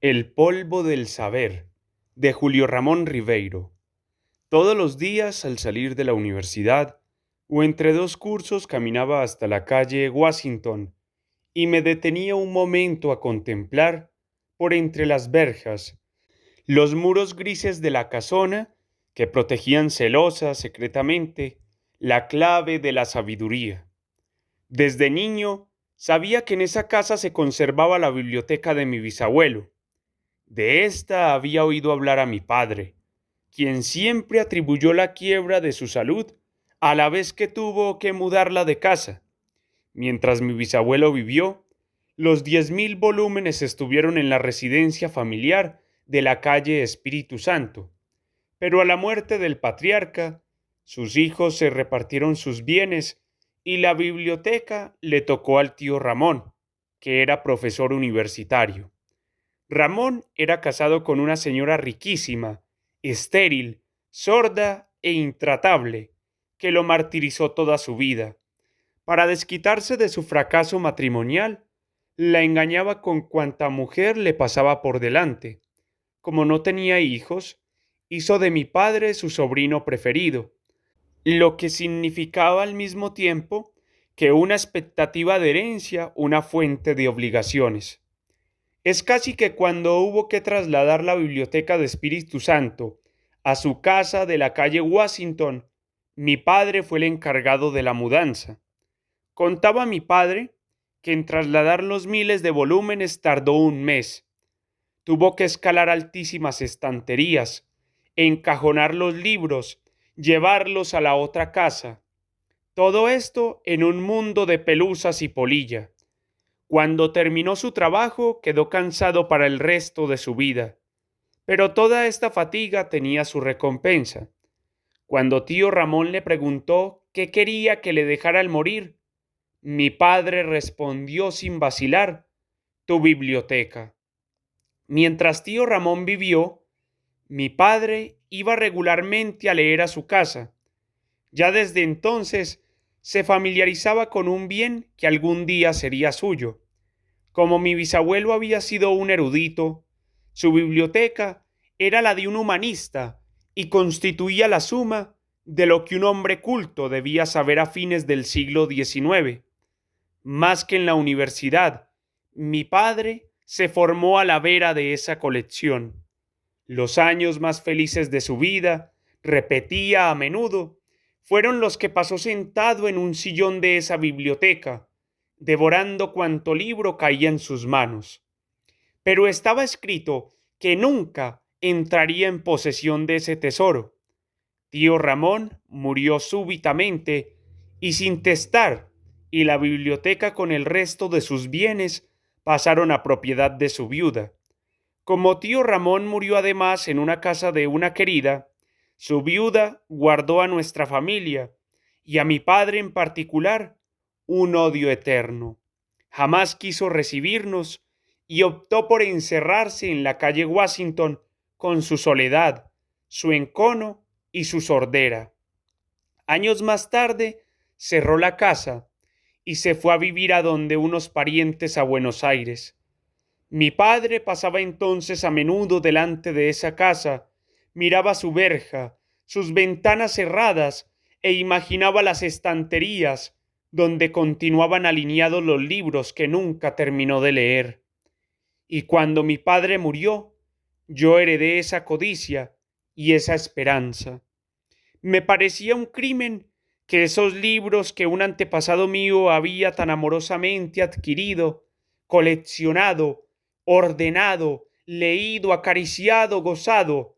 El polvo del saber, de Julio Ramón Ribeiro. Todos los días al salir de la universidad o entre dos cursos caminaba hasta la calle Washington y me detenía un momento a contemplar, por entre las verjas, los muros grises de la casona que protegían celosa, secretamente, la clave de la sabiduría. Desde niño sabía que en esa casa se conservaba la biblioteca de mi bisabuelo. De esta había oído hablar a mi padre, quien siempre atribuyó la quiebra de su salud a la vez que tuvo que mudarla de casa. Mientras mi bisabuelo vivió, los 10.000 volúmenes estuvieron en la residencia familiar de la calle Espíritu Santo. Pero a la muerte del patriarca, sus hijos se repartieron sus bienes y la biblioteca le tocó al tío Ramón, que era profesor universitario. Ramón era casado con una señora riquísima, estéril, sorda e intratable, que lo martirizó toda su vida. Para desquitarse de su fracaso matrimonial, la engañaba con cuanta mujer le pasaba por delante. Como no tenía hijos, hizo de mi padre su sobrino preferido, lo que significaba al mismo tiempo que una expectativa de herencia, una fuente de obligaciones. Es casi que cuando hubo que trasladar la biblioteca de Espíritu Santo a su casa de la calle Washington, mi padre fue el encargado de la mudanza. Contaba mi padre que en trasladar los miles de volúmenes tardó un mes. Tuvo que escalar altísimas estanterías, encajonar los libros, llevarlos a la otra casa. Todo esto en un mundo de pelusas y polilla. Cuando terminó su trabajo, quedó cansado para el resto de su vida. Pero toda esta fatiga tenía su recompensa. Cuando tío Ramón le preguntó qué quería que le dejara al morir, mi padre respondió sin vacilar: tu biblioteca. Mientras tío Ramón vivió, mi padre iba regularmente a leer a su casa. Ya desde entonces se familiarizaba con un bien que algún día sería suyo. Como mi bisabuelo había sido un erudito, su biblioteca era la de un humanista y constituía la suma de lo que un hombre culto debía saber a fines del siglo XIX. Más que en la universidad, mi padre se formó a la vera de esa colección. Los años más felices de su vida, repetía a menudo, fueron los que pasó sentado en un sillón de esa biblioteca, devorando cuanto libro caía en sus manos. Pero estaba escrito que nunca entraría en posesión de ese tesoro. Tío Ramón murió súbitamente y sin testar, y la biblioteca con el resto de sus bienes pasaron a propiedad de su viuda. Como tío Ramón murió además en una casa de una querida, su viuda guardó a nuestra familia, y a mi padre en particular, un odio eterno. Jamás quiso recibirnos y optó por encerrarse en la calle Washington con su soledad, su encono y su sordera. Años más tarde cerró la casa y se fue a vivir a donde unos parientes a Buenos Aires. Mi padre pasaba entonces a menudo delante de esa casa, miraba su verja, sus ventanas cerradas e imaginaba las estanterías donde continuaban alineados los libros que nunca terminó de leer. Y cuando mi padre murió, yo heredé esa codicia y esa esperanza. Me parecía un crimen que esos libros que un antepasado mío había tan amorosamente adquirido, coleccionado, ordenado, leído, acariciado, gozado,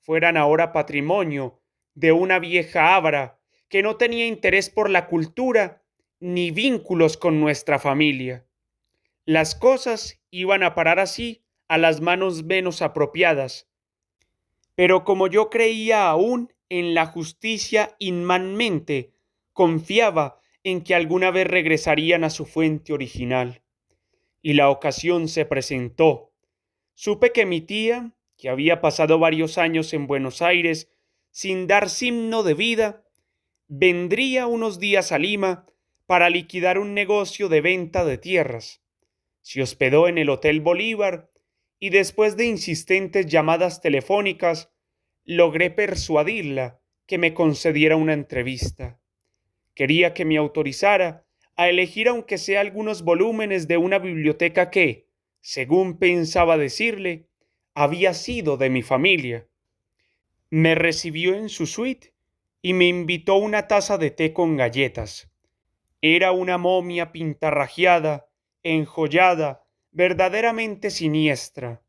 fueran ahora patrimonio de una vieja avara que no tenía interés por la cultura ni vínculos con nuestra familia. Las cosas iban a parar así a las manos menos apropiadas, pero como yo creía aún en la justicia inmanente, confiaba en que alguna vez regresarían a su fuente original. Y la ocasión se presentó. Supe que mi tía, que había pasado varios años en Buenos Aires sin dar signo de vida, vendría unos días a Lima para liquidar un negocio de venta de tierras. Se hospedó en el Hotel Bolívar y después de insistentes llamadas telefónicas, logré persuadirla que me concediera una entrevista. Quería que me autorizara a elegir aunque sea algunos volúmenes de una biblioteca que, según pensaba decirle, había sido de mi familia. Me recibió en su suite y me invitó una taza de té con galletas. Era una momia pintarrajeada, enjollada, verdaderamente siniestra.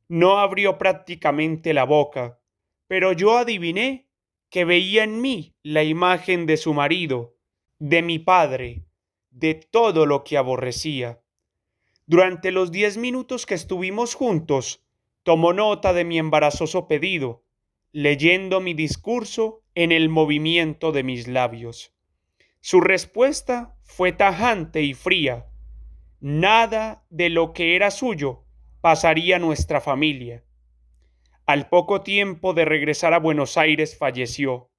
No abrió prácticamente la boca, pero yo adiviné que veía en mí la imagen de su marido, de mi padre, de todo lo que aborrecía. Durante los 10 minutos que estuvimos juntos, tomó nota de mi embarazoso pedido, leyendo mi discurso en el movimiento de mis labios. Su respuesta fue tajante y fría. Nada de lo que era suyo pasaría a nuestra familia. Al poco tiempo de regresar a Buenos Aires falleció.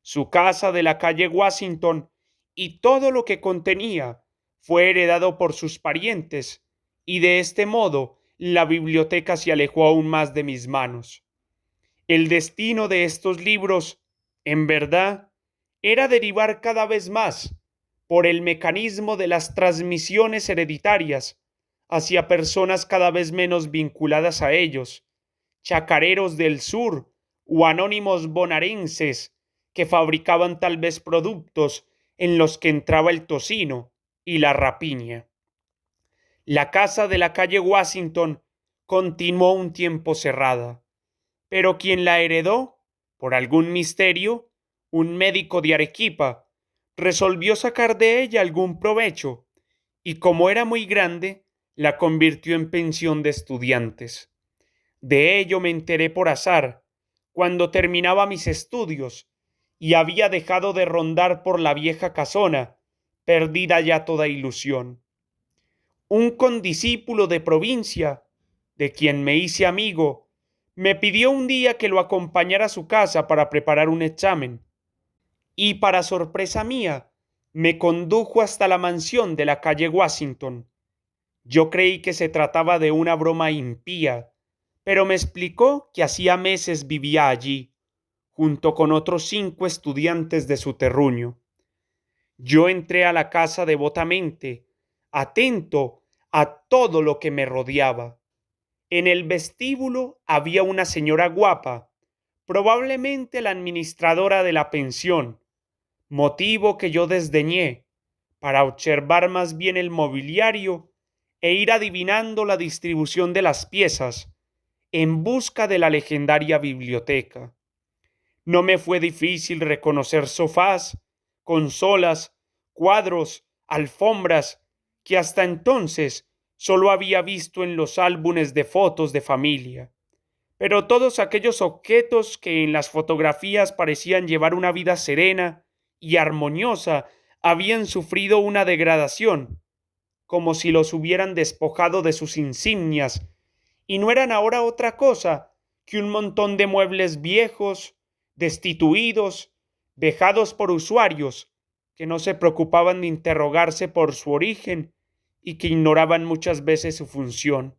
Su casa de la calle Washington y todo lo que contenía fue heredado por sus parientes, y de este modo la biblioteca se alejó aún más de mis manos. El destino de estos libros, en verdad, era derivar cada vez más, por el mecanismo de las transmisiones hereditarias, hacia personas cada vez menos vinculadas a ellos, chacareros del sur o anónimos bonaerenses que fabricaban tal vez productos en los que entraba el tocino y la rapiña. La casa de la calle Washington continuó un tiempo cerrada, pero quien la heredó, por algún misterio, un médico de Arequipa, resolvió sacar de ella algún provecho, y como era muy grande, la convirtió en pensión de estudiantes. De ello me enteré por azar, cuando terminaba mis estudios, y había dejado de rondar por la vieja casona, perdida ya toda ilusión. Un condiscípulo de provincia, de quien me hice amigo, me pidió un día que lo acompañara a su casa para preparar un examen, y para sorpresa mía, me condujo hasta la mansión de la calle Washington. Yo creí que se trataba de una broma impía, pero me explicó que hacía meses vivía allí, junto con otros 5 estudiantes de su terruño. Yo entré a la casa devotamente, atento a todo lo que me rodeaba. En el vestíbulo había una señora guapa, probablemente la administradora de la pensión, motivo que yo desdeñé para observar más bien el mobiliario e ir adivinando la distribución de las piezas en busca de la legendaria biblioteca. No me fue difícil reconocer sofás, consolas, cuadros, alfombras que hasta entonces solo había visto en los álbumes de fotos de familia. Pero todos aquellos objetos que en las fotografías parecían llevar una vida serena y armoniosa habían sufrido una degradación, como si los hubieran despojado de sus insignias, y no eran ahora otra cosa que un montón de muebles viejos, destituidos, dejados por usuarios que no se preocupaban de interrogarse por su origen y que ignoraban muchas veces su función.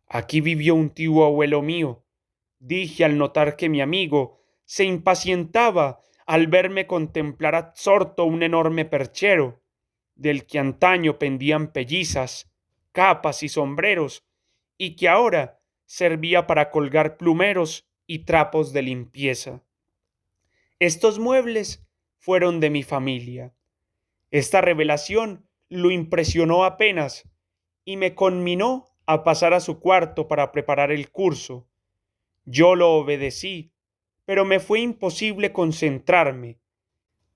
Aquí vivió un tío abuelo mío, dije al notar que mi amigo se impacientaba al verme contemplar absorto un enorme perchero, del que antaño pendían pellizas, capas y sombreros, y que ahora servía para colgar plumeros y trapos de limpieza. Estos muebles fueron de mi familia. Esta revelación lo impresionó apenas y me conminó a pasar a su cuarto para preparar el curso. Yo lo obedecí, pero me fue imposible concentrarme.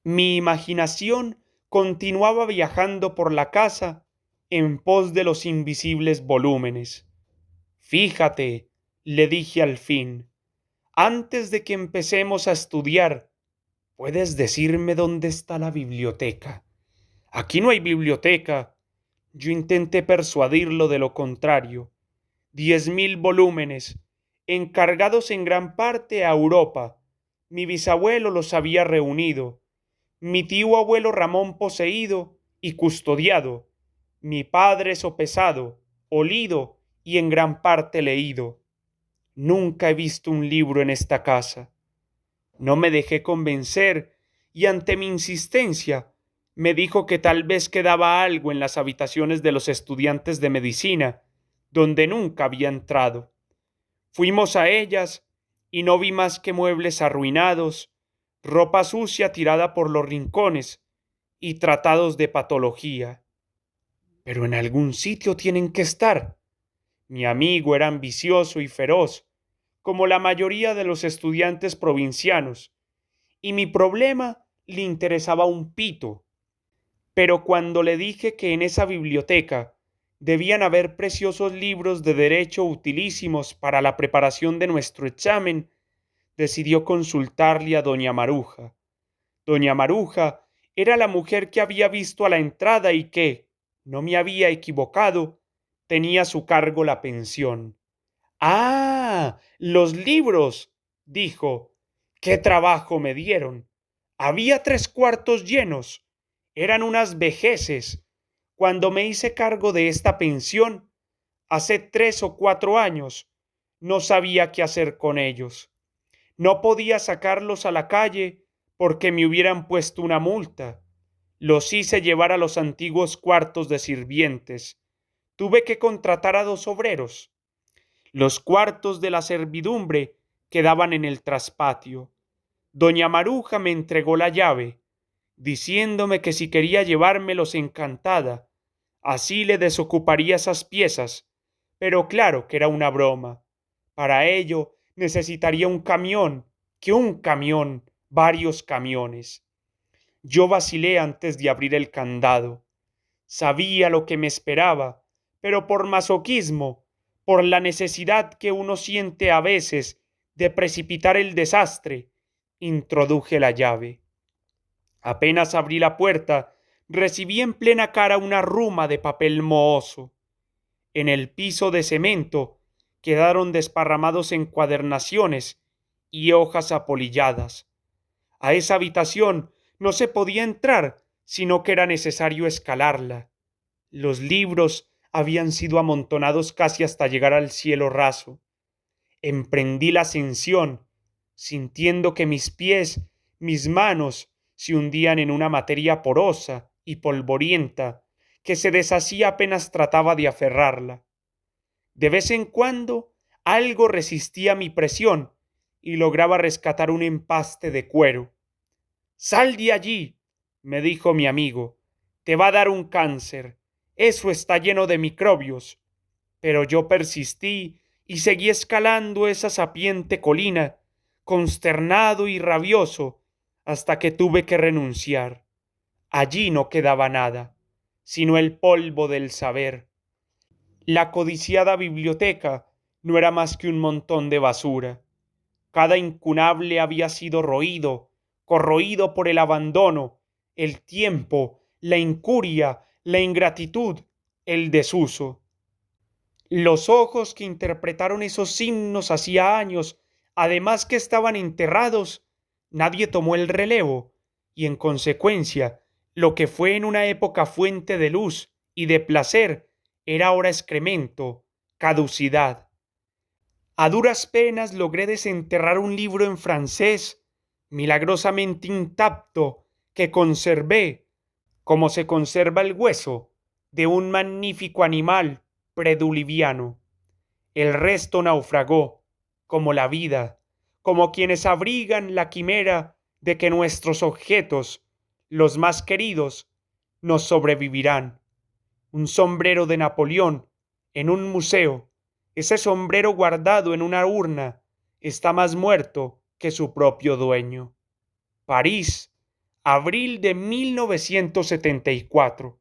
Mi imaginación continuaba viajando por la casa en pos de los invisibles volúmenes. Fíjate, le dije al fin, antes de que empecemos a estudiar, ¿puedes decirme dónde está la biblioteca? Aquí no hay biblioteca. Yo intenté persuadirlo de lo contrario. 10.000 volúmenes, encargados en gran parte a Europa. Mi bisabuelo los había reunido. Mi tío abuelo Ramón poseído y custodiado. Mi padre sopesado, olido y en gran parte leído. Nunca he visto un libro en esta casa. No me dejé convencer y ante mi insistencia me dijo que tal vez quedaba algo en las habitaciones de los estudiantes de medicina, donde nunca había entrado. Fuimos a ellas y no vi más que muebles arruinados, ropa sucia tirada por los rincones y tratados de patología. Pero en algún sitio tienen que estar. Mi amigo era ambicioso y feroz, como la mayoría de los estudiantes provincianos, y mi problema le interesaba un pito. Pero cuando le dije que en esa biblioteca debían haber preciosos libros de derecho utilísimos para la preparación de nuestro examen, decidió consultarle a doña Maruja. Doña Maruja era la mujer que había visto a la entrada y que, no me había equivocado, tenía a su cargo la pensión. ¡Ah! Los libros, dijo. ¡Qué trabajo me dieron! Había 3 cuartos llenos. Eran unas vejeces. Cuando me hice cargo de esta pensión, hace 3 o 4 años, no sabía qué hacer con ellos. No podía sacarlos a la calle porque me hubieran puesto una multa. Los hice llevar a los antiguos cuartos de sirvientes. Tuve que contratar a 2 obreros. Los cuartos de la servidumbre quedaban en el traspatio. Doña Maruja me entregó la llave, diciéndome que si quería llevármelos encantada, así le desocuparía esas piezas, pero claro que era una broma. Para ello necesitaría un camión, que un camión, varios camiones. Yo vacilé antes de abrir el candado. Sabía lo que me esperaba, pero por masoquismo, por la necesidad que uno siente a veces de precipitar el desastre, introduje la llave. Apenas abrí la puerta, recibí en plena cara una ruma de papel mohoso. En el piso de cemento quedaron desparramados encuadernaciones y hojas apolilladas. A esa habitación no se podía entrar, sino que era necesario escalarla. Los libros habían sido amontonados casi hasta llegar al cielo raso. Emprendí la ascensión, sintiendo que mis pies, mis manos, se hundían en una materia porosa y polvorienta que se deshacía apenas trataba de aferrarla. De vez en cuando algo resistía mi presión y lograba rescatar un empaste de cuero. «Sal de allí», me dijo mi amigo, «te va a dar un cáncer. Eso está lleno de microbios». Pero yo persistí y seguí escalando esa sapiente colina, consternado y rabioso, hasta que tuve que renunciar. Allí no quedaba nada, sino el polvo del saber. La codiciada biblioteca no era más que un montón de basura. Cada incunable había sido roído, corroído por el abandono, el tiempo, la incuria, la ingratitud, el desuso. Los ojos que interpretaron esos himnos hacía años, además que estaban enterrados, nadie tomó el relevo, y en consecuencia, lo que fue en una época fuente de luz y de placer, era ahora excremento, caducidad. A duras penas logré desenterrar un libro en francés, milagrosamente intacto, que conservé, como se conserva el hueso, de un magnífico animal preduliviano. El resto naufragó, como la vida, como quienes abrigan la quimera de que nuestros objetos, los más queridos, nos sobrevivirán. Un sombrero de Napoleón en un museo, ese sombrero guardado en una urna, está más muerto que su propio dueño. París, abril de 1974.